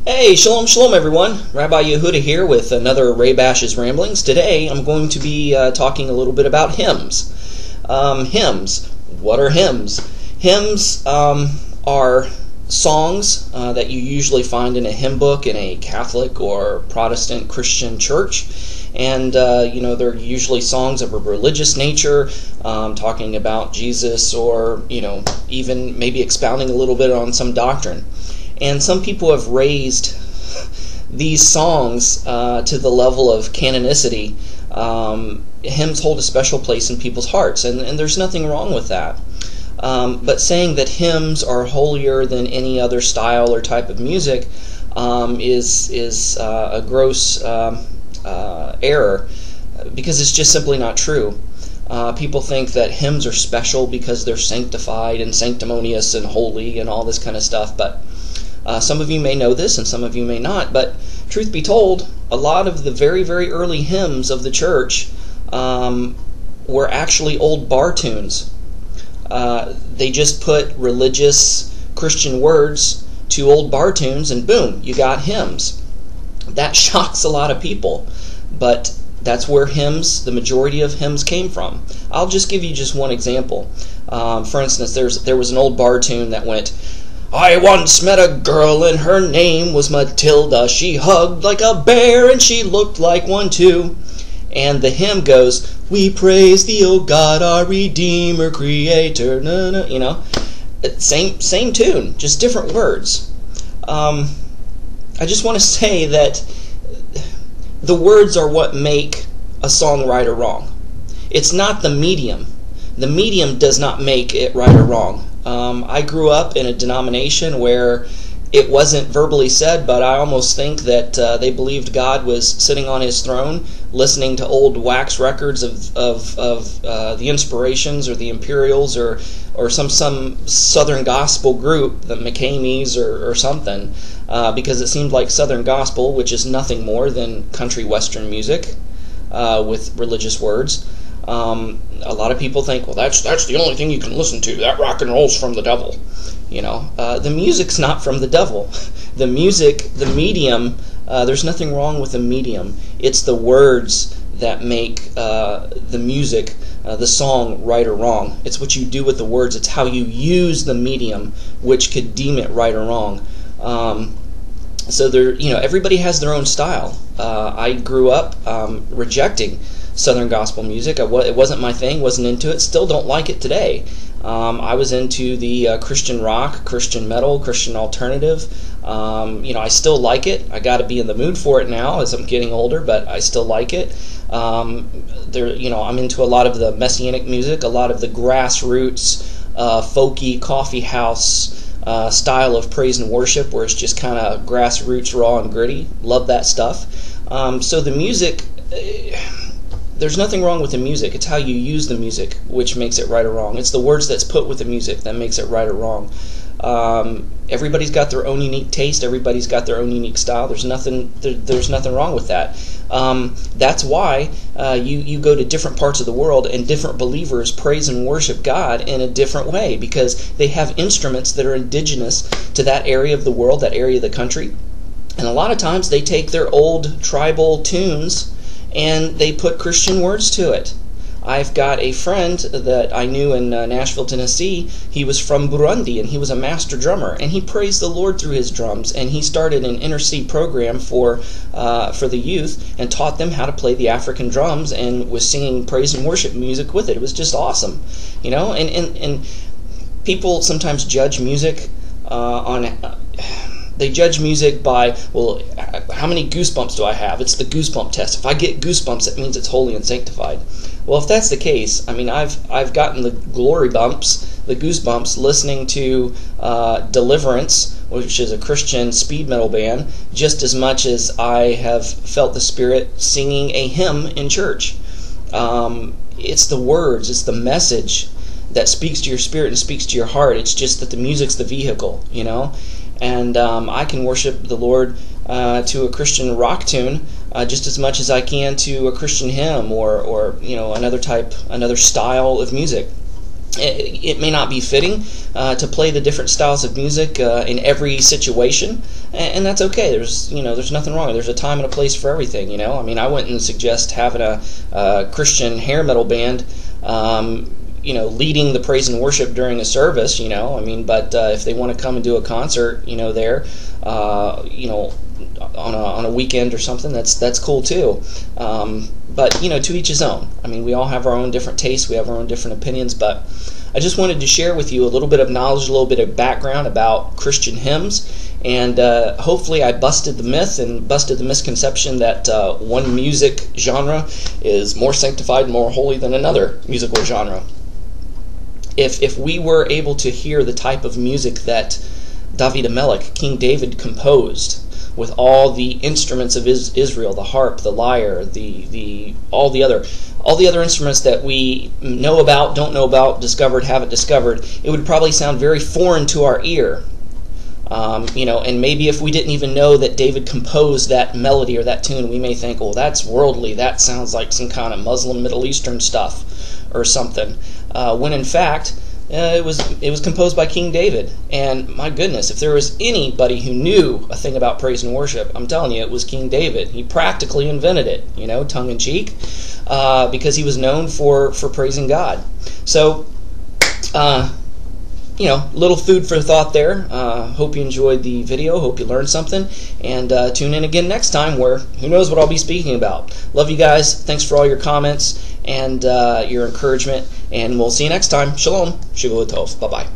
Hey, shalom, shalom, everyone. Rabbi Yehuda here with another Ray Bash's Ramblings. Today, I'm going to be talking a little bit about hymns. Hymns. What are hymns? Hymns are songs that you usually find in a hymn book in a Catholic or Protestant Christian church. And, they're usually songs of a religious nature, talking about Jesus or, even maybe expounding a little bit on some doctrine. And some people have raised these songs to the level of canonicity. Hymns hold a special place in people's hearts, and there's nothing wrong with that. But saying that hymns are holier than any other style or type of music is a gross error, because it's just simply not true. People think that hymns are special because they're sanctified and sanctimonious and holy and all this kind of stuff, but some of you may know this and some of you may not, but truth be told, a lot of the very, very early hymns of the church were actually old bar tunes. They just put religious Christian words to old bar tunes and boom, you got hymns. That shocks a lot of people, but that's where hymns, the majority of hymns, came from. I'll just give you just one example. For instance, there was an old bar tune that went, "I once met a girl and her name was Matilda. She hugged like a bear and she looked like one too." And the hymn goes, "We praise thee, O God, our Redeemer, Creator." Same tune, just different words. I just want to say that the words are what make a song right or wrong. It's not the medium. The medium does not make it right or wrong. I grew up in a denomination where it wasn't verbally said, but I almost think that they believed God was sitting on His throne, listening to old wax records of the Inspirations or the Imperials or some Southern Gospel group, the McCameys or something, because it seemed like Southern Gospel, which is nothing more than country western music with religious words. A lot of people think, well, that's the only thing you can listen to. That rock and roll's from the devil. The music's not from the devil. The music, the medium, there's nothing wrong with the medium. It's the words that make the music, the song, right or wrong. It's what you do with the words. It's how you use the medium, which could deem it right or wrong. So everybody has their own style. I grew up rejecting Southern gospel music. It wasn't my thing, wasn't into it, still don't like it today. I was into the Christian rock, Christian metal, Christian alternative. I still like it. I got to be in the mood for it now as I'm getting older, but I still like it. I'm into a lot of the messianic music, a lot of the grassroots, folky, coffee house style of praise and worship, where it's just kind of grassroots, raw and gritty. Love that stuff. So the music, there's nothing wrong with the music. It's how you use the music which makes it right or wrong. It's the words that's put with the music that makes it right or wrong. Everybody's got their own unique taste. Everybody's got their own unique style. There's nothing wrong with that. That's why you go to different parts of the world and different believers praise and worship God in a different way, because they have instruments that are indigenous to that area of the world, that area of the country. And a lot of times they take their old tribal tunes and they put Christian words to it. I've got a friend that I knew in Nashville, Tennessee. He was from Burundi, and he was a master drummer, and he praised the Lord through his drums, and he started an inner-city program for the youth and taught them how to play the African drums and was singing praise and worship music with it. It was just awesome, and people sometimes judge music they judge music by, well, how many goosebumps do I have? It's the goosebump test. If I get goosebumps, it means it's holy and sanctified. Well, if that's the case, I've gotten the glory bumps, the goosebumps, listening to Deliverance, which is a Christian speed metal band, just as much as I have felt the Spirit singing a hymn in church. It's the words, it's the message that speaks to your spirit and speaks to your heart. It's just that the music's the vehicle, And I can worship the Lord to a Christian rock tune just as much as I can to a Christian hymn or another style of music. it may not be fitting to play the different styles of music in every situation, and that's okay. There's nothing wrong. There's a time and a place for everything. I mean, I wouldn't suggest having a Christian hair metal band leading the praise and worship during a service, I mean, but if they want to come and do a concert, there, on a weekend or something, that's cool too. But to each his own. I mean, we all have our own different tastes, we have our own different opinions, but I just wanted to share with you a little bit of knowledge, a little bit of background about Christian hymns, and hopefully I busted the myth and busted the misconception that one music genre is more sanctified, more holy than another musical genre. If we were able to hear the type of music that David HaMelech, King David, composed, with all the instruments of Israel, the harp, the lyre, all the other instruments that we know about, don't know about, discovered, haven't discovered, it would probably sound very foreign to our ear. And maybe if we didn't even know that David composed that melody or that tune, we may think, well, that's worldly, that sounds like some kind of Muslim Middle Eastern stuff or something. When in fact, it was composed by King David. And my goodness, if there was anybody who knew a thing about praise and worship, I'm telling you, it was King David. He practically invented it, tongue in cheek, because he was known for praising God. So, little food for thought there. Hope you enjoyed the video. Hope you learned something. And tune in again next time, where who knows what I'll be speaking about. Love you guys. Thanks for all your comments and your encouragement. And we'll see you next time. Shalom. Shavua Tov. Bye-bye.